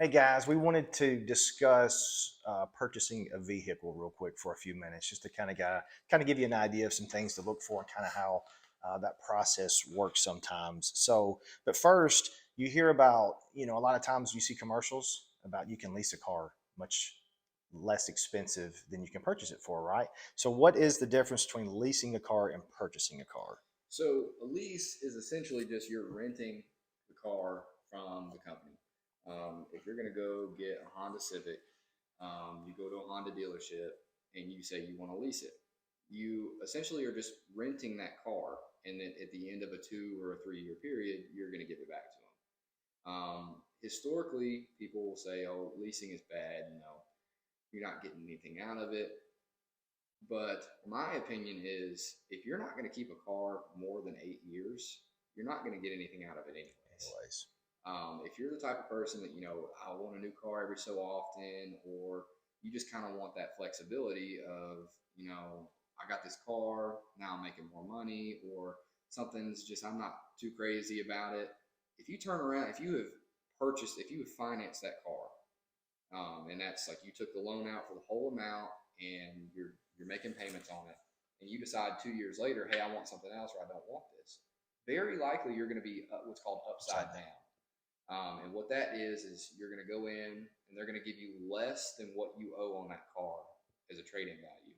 Hey guys, we wanted to discuss purchasing a vehicle real quick for a few minutes, just to kind of give you an idea of some things to look for and kind of how that process works sometimes. But first, you hear about a lot of times you see commercials about you can lease a car much less expensive than you can purchase it for, right? So, what is the difference between leasing a car and purchasing a car? So a lease is essentially just you're renting the car from the company. If you're going to go get a Honda Civic, you go to a Honda dealership and you say you want to lease it. You essentially are just renting that car, and then at the end of a 2 or 3 year period, you're going to give it back to them. Historically, people will say, "Oh, leasing is bad. You're not getting anything out of it." But my opinion is if you're not going to keep a car more than 8 years, you're not going to get anything out of it anyways. Anyways, If you're the type of person that, I want a new car every so often, or you just kind of want that flexibility of, I got this car, now I'm making more money, or something's just, I'm not too crazy about it. If you turn around, if you have financed that car, and that's like you took the loan out for the whole amount and you're making payments on it, and you decide 2 years later, hey, I want something else, or I don't want this. Very likely you're going to be what's called upside down. And what that is you're going to go in and they're going to give you less than what you owe on that car as a trade-in value.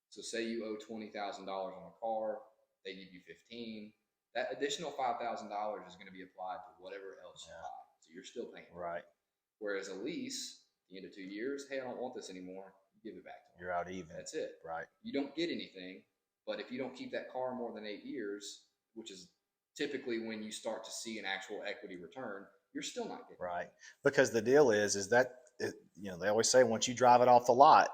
So say you owe $20,000 on a car, they give you 15. That additional $5,000 is going to be applied to whatever else you buy. So you're still paying. right, Whereas a lease, at the end of 2 years, hey, I don't want this anymore. You give it back to them. you're out even. That's it. Right. You don't get anything. But if you don't keep that car more than 8 years, which is typically when you start to see an actual equity return, you're still not getting Right. anything. Because the deal is that they always say once you drive it off the lot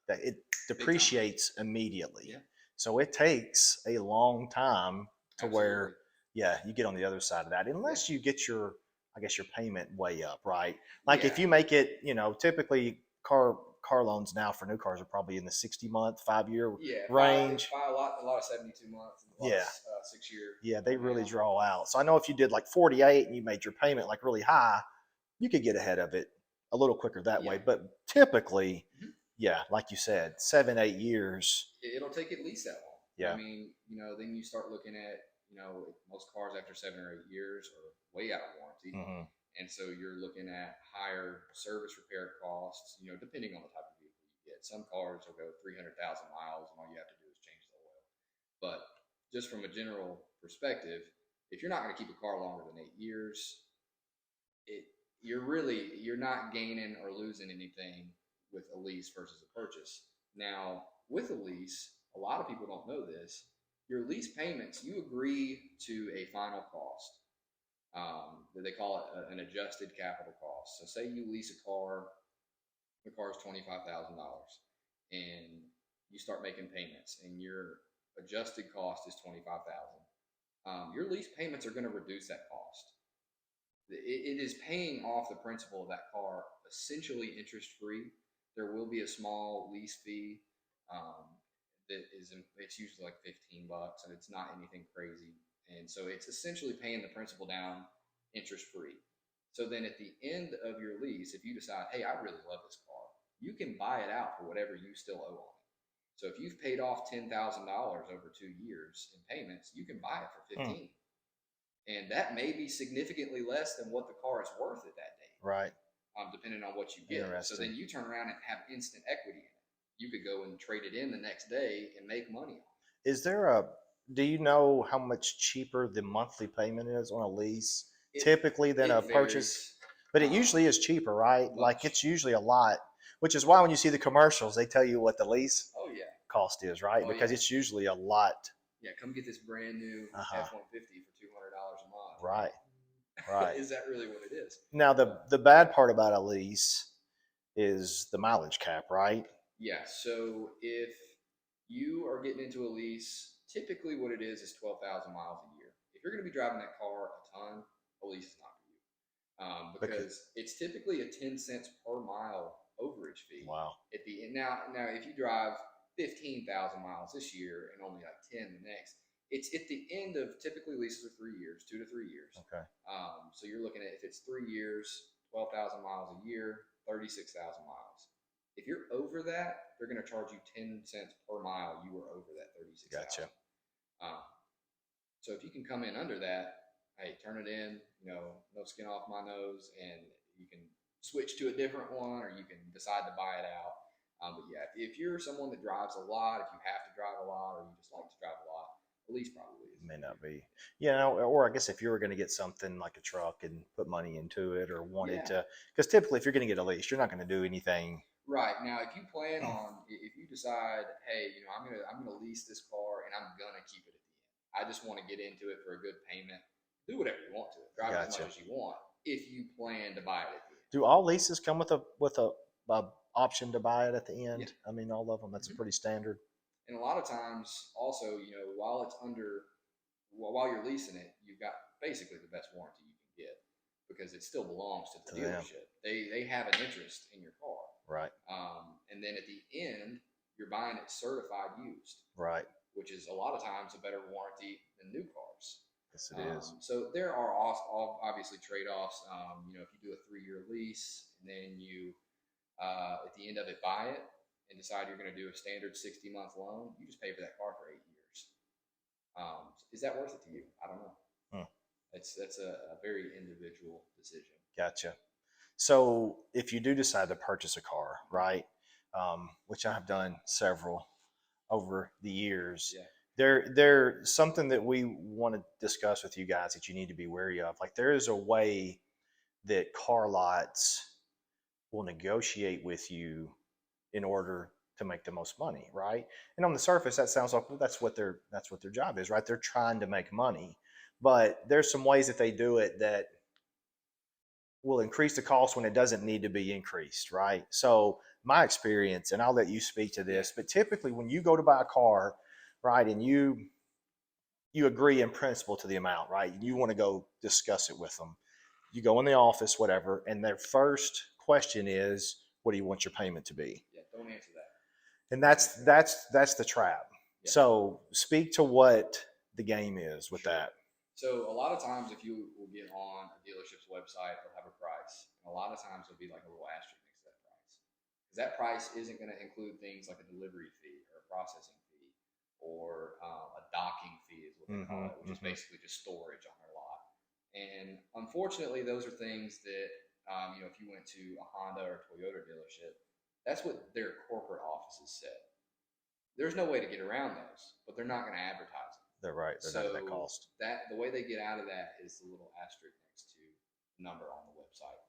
that it Big time. depreciates immediately. Yeah. So it takes a long time to Absolutely. where you get on the other side of that unless you get your I guess your payment way up, right? Like if Yeah. you make it, typically car loans now for new cars are probably in the 60-month, 5 year Yeah. range. A lot of 72 months and a lot of Yeah. 6 year Yeah, they right really now. draw out. So I know if you did like 48 and you made your payment like really high, you could get ahead of it a little quicker that Yeah. way. But typically, Mhm. yeah, like you said, 7, 8 years. It'll take at least that long. I Yeah. mean, then you start looking at, most cars after 7 or 8 years are way out of warranty. Hmm. And so you're looking at higher service repair costs, depending on the type of vehicle you get. Some cars will go 300,000 miles and all you have to do is change the oil. But just from a general perspective, if you're not going to keep a car longer than 8 years, it you're not gaining or losing anything with a lease versus a purchase. Now, with a lease, a lot of people don't know this. Your lease payments, you agree to a final cost. That they call it an adjusted capital cost. So, say you lease a car, the car is $25,000, and you start making payments, and your adjusted cost is 25,000. Your lease payments are going to reduce that cost. It is paying off the principal of that car essentially interest free. There will be a small lease fee um, it's usually like $15, and it's not anything crazy. And so it's essentially paying the principal down interest free. So then at the end of your lease, if you decide, hey, I really love this car, you can buy it out for whatever you still owe on it. So if you've paid off $10,000 over 2 years in payments, you can buy it for Hmm. 15, and that may be significantly less than what the car is worth at that date, Right. depending on what you get. So Interesting. then you turn around and have instant equity in it. You could go and trade it in the next day and make money on Is there a, do you know how much cheaper the monthly payment is on a lease it. typically than a It purchase? varies But it usually is cheaper, right? Like much. it's usually a lot, which is why when you see the commercials, they tell you what the lease Oh yeah. cost is, right? Oh Because yeah. it's usually a lot. Yeah. Come get this brand new Uh-huh. F-150 for $200 a month. Right. Right. Is that really what it is? Now the bad part about a lease is the mileage cap, right? Yeah. So if you are getting into a lease, typically what it is 12,000 miles a year. If you're going to be driving that car a ton, a lease is not for you, Because because it's typically a 10 cents per mile overage fee. wow. At the end, now if you drive 15,000 miles this year and only like 10 the next, it's at the end of typically leases are 3 years, 2 to 3 years. Okay. So you're looking at if it's 3 years, 12,000 miles a year, 36,000 miles. If you're over that, they're going to charge you 10 cents per mile you were over that 36,000. Gotcha. Um, so if you can come in under that, hey, turn it in, no skin off my nose, and you can switch to a different one, or you can decide to buy it out. But yeah, if you're someone that drives a lot, if you have to drive a lot, or you just like to drive a lot, a lease probably is. May not be. Yeah, or I guess if you were going to get something like a truck and put money into it or wanted Yeah. to, because typically if you're going to get a lease, you're not going to do anything. Right. Now, if you plan on, if you decide, hey, I'm gonna lease this car and I'm gonna keep it at the end. I just want to get into it for a good payment. Do whatever you want to it. Drive as Gotcha. much as you want. If you plan to buy it at the end. Do all leases come with a option to buy it at the end? Yeah. I mean, all of them. That's Mhm. pretty standard. And a lot of times, also, while you're leasing it, you've got basically the best warranty you can get because it still belongs to the To them. dealership. They have an interest in your car. Right. And then at the end, you're buying it certified used, Right. which is a lot of times a better warranty than new cars. Yes, it is. So there are obviously trade-offs. If you do a 3-year lease and then you, at the end of it, buy it and decide you're going to do a standard 60-month loan, you just pay for that car for 8 years. Is that worth it to you? I don't know. That's a very individual decision. Gotcha. So if you do decide to purchase a car, right, which I have done several over the years, Yeah. there's something that we want to discuss with you guys that you need to be wary of. Like there is a way that car lots will negotiate with you in order to make the most money, right? And on the surface, that sounds like well, that's what their job is, right? They're trying to make money, but there's some ways that they do it that will increase the cost when it doesn't need to be increased, right? So my experience, and I'll let you speak to this, but typically when you go to buy a car, right, and you agree in principle to the amount, right? You want to go discuss it with them. You go in the office, whatever, and their first question is, "What do you want your payment to be?" Yeah, don't answer that. And that's the trap. Yeah. So speak to what the game is with Sure. that. So a lot of times, if you will get on a dealership's website, they'll have a price, and a lot of times there'll be like a little asterisk next to that price, because that price isn't going to include things like a delivery fee or a processing fee or a docking fee, is what they call it, which is basically just storage on their lot. And unfortunately, those are things that if you went to a Honda or Toyota dealership, that's what their corporate offices said. There's no way to get around those, but they're not going to advertise them. They're right. They're not at that cost. The way they get out of that is the little asterisk next to the number on the website.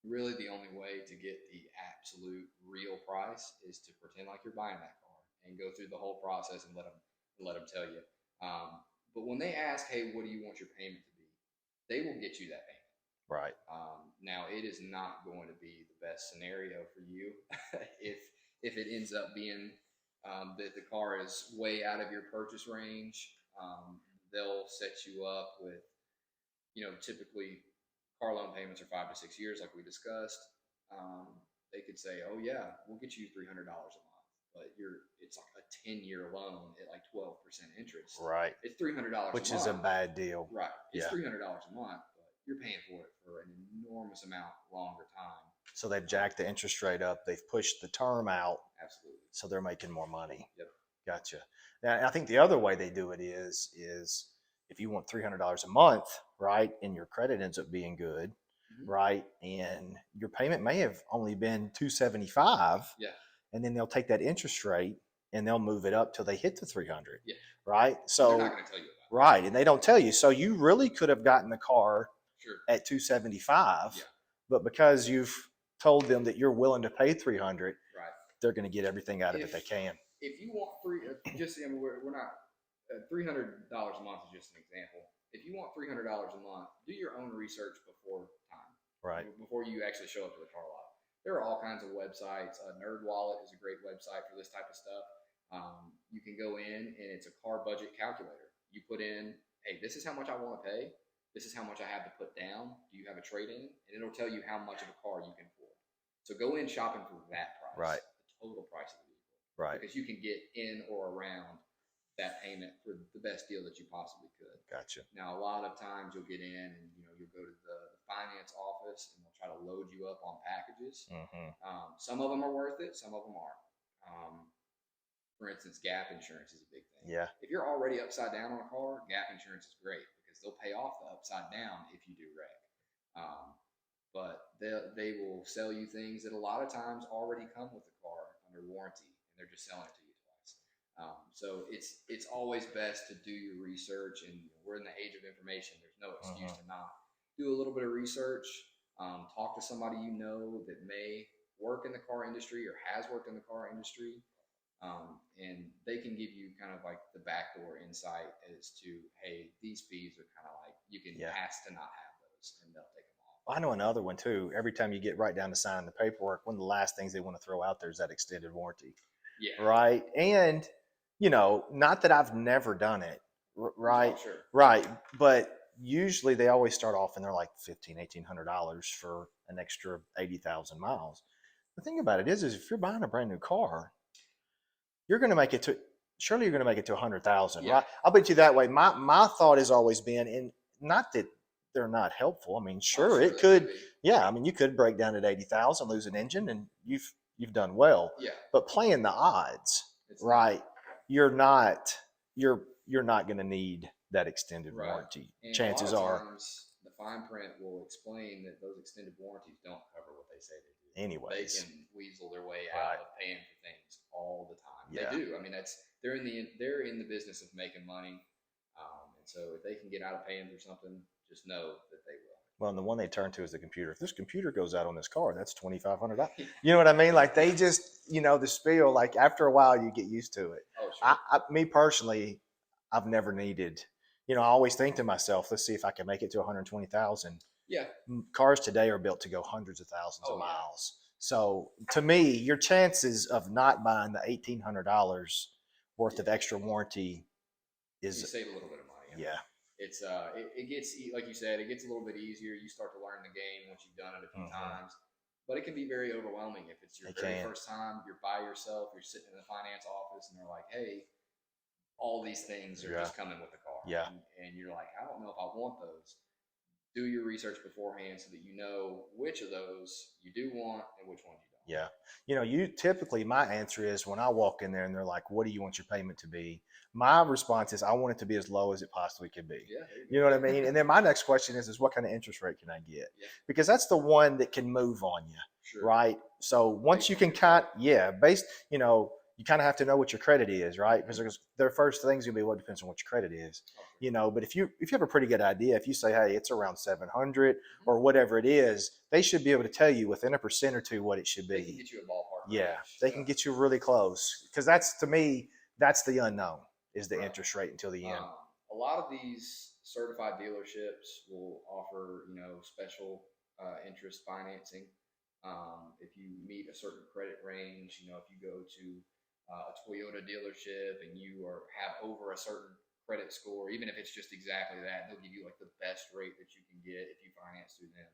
Really, the only way to get the absolute real price is to pretend like you're buying that car and go through the whole process and let them tell you. But when they ask, "Hey, what do you want your payment to be?" they will get you that payment. Right. Now, it is not going to be the best scenario for you if it ends up being that the car is way out of your purchase range. They'll set you up with, typically car loan payments are 5 to 6 years, like we discussed. They could say, "Oh yeah, we'll get you $300 a month," but it's like a 10-year loan at like 12% interest. Right. It's $300, which is a bad deal. Right. It's Yeah. $300 a month, but you're paying for it for an enormous amount longer time. So they've jacked the interest rate up. They've pushed the term out. Absolutely. So they're making more money. Yep. Gotcha. Now I think the other way they do it is if you want $300 a month, right, and your credit ends up being good, right, and your payment may have only been $275. Yeah. And then they'll take that interest rate and they'll move it up till they hit the 300. Yeah. Right. So they're not going to tell you about it. Right, and they don't tell you. So you really could have gotten the car Sure. at 275, Yeah. but because you've told them that you're willing to pay 300, Right. they're going to get everything out of it they can. If you want we're not $300 a month is just an example. If you want $300 a month, do your own research before time. Right. Before you actually show up to the car lot. There are all kinds of websites. NerdWallet is a great website for this type of stuff. You can go in and it's a car budget calculator. You put in, "Hey, this is how much I want to pay. This is how much I have to put down. Do you have a trade-in?" And it'll tell you how much of a car you can afford. So go in shopping for that price. Right. The total price of the vehicle. Right. Because you can get in or around that payment for the best deal that you possibly could. Gotcha. Now, a lot of times you'll get in and you'll go to the finance office and they'll try to load you up on packages. Mm-hmm. Some of them are worth it, some of them aren't. For instance, gap insurance is a big thing. Yeah. If you're already upside down on a car, gap insurance is great because they'll pay off the upside down if you do wreck. But they will sell you things that a lot of times already come with the car under warranty, and they're just selling it to you twice. So it's always best to do your research, and we're in the age of information. There's no excuse to not do a little bit of research. Talk to somebody you know that may work in the car industry or has worked in the car industry. And they can give you kind of like the backdoor insight as to, hey, these fees are kind of like you can ask to not have those, and they'll take them off. I know another one too. Every time you get right down to signing the paperwork, one of the last things they want to throw out there is that extended warranty. Yeah. Right. And, not that I've never done it. Right. Oh, sure. Right. But usually they always start off and they're like $1,800 for an extra 80,000 miles. The thing about it is if you're buying a brand new car, you're going to make it to, surely you're going to make it to 100,000, right? I'll bet you that way. My thought has always been, and not that they're not helpful. I mean, sure it could. Yeah. I mean, you could break down at 80,000, lose an engine, and you've done well. Yeah. But playing the odds, right? You're not going to need that extended warranty. And chances a lot are. of times, the fine print will explain that those extended warranties don't cover what they say they do. Anyways, they can weasel their way out of paying for things all the time. Yeah. They do. I mean, they're in the business of making money, and so if they can get out of paying for something, just know that they will. Well, and the one they turn to is the computer. If this computer goes out on this car, that's $2,500. You know what I mean? Like they just, the spiel. Like after a while, you get used to it. Oh, sure. Me personally, I've never needed. I always think to myself, let's see if I can make it to 120,000. Yeah. Cars today are built to go hundreds of thousands of miles. So to me, your chances of not buying the $1,800 worth of extra warranty is you save a little bit of money. Yeah. It's it gets, like you said, it gets a little bit easier. You start to learn the game once you've done it a few times, but it can be very overwhelming if it's your very first time. You're by yourself. You're sitting in the finance office, and they're like, "Hey, all these things are just coming with the car." Yeah. And you're like, "I don't know if I want those." Do your research beforehand so that you know which of those you do want and which one you don't. Yeah. You typically, my answer is when I walk in there and they're like, what do you want your payment to be? My response is I want it to be as low as it possibly could be. Yeah, you know what I mean? And then my next question is what kind of interest rate can I get? Yeah. Because that's the one that can move on you. Sure. Right. So once you can you kind of have to know what your credit is, right? Because their first thing's gonna be what depends on what your credit is, But if you have a pretty good idea, if you say, hey, it's around 700 or whatever it is, they should be able to tell you within 1% or 2% what it should be. They can get you a ballpark. Yeah, they can get you really close because to me, that's the unknown is the interest rate until the end. A lot of these certified dealerships will offer, special interest financing. If you meet a certain credit range, if you go to a Toyota dealership and you have over a certain credit score, even if it's just exactly that, they'll give you like the best rate that you can get if you finance through them.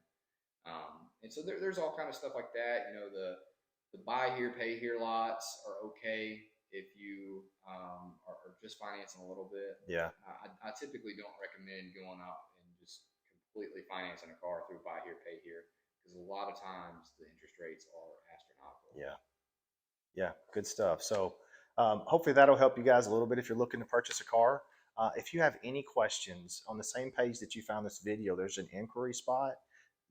And so there's all kind of stuff like that. The buy here, pay here lots are okay if you are just financing a little bit. Yeah. I typically don't recommend going out and just completely financing a car through buy here, pay here, because a lot of times the interest rates are astronomical. Yeah. Yeah, good stuff. So hopefully that'll help you guys a little bit if you're looking to purchase a car. If you have any questions, on the same page that you found this video, there's an inquiry spot.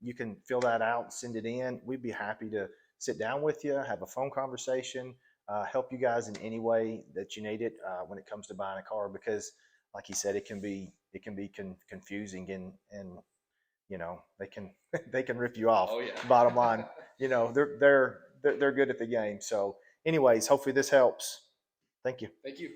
You can fill that out, send it in. We'd be happy to sit down with you, have a phone conversation, help you guys in any way that you need it when it comes to buying a car. Because, like he said, it can be confusing and they can rip you off. Oh, yeah. Bottom line, they're good at the game. So, anyways, hopefully this helps. Thank you. Thank you.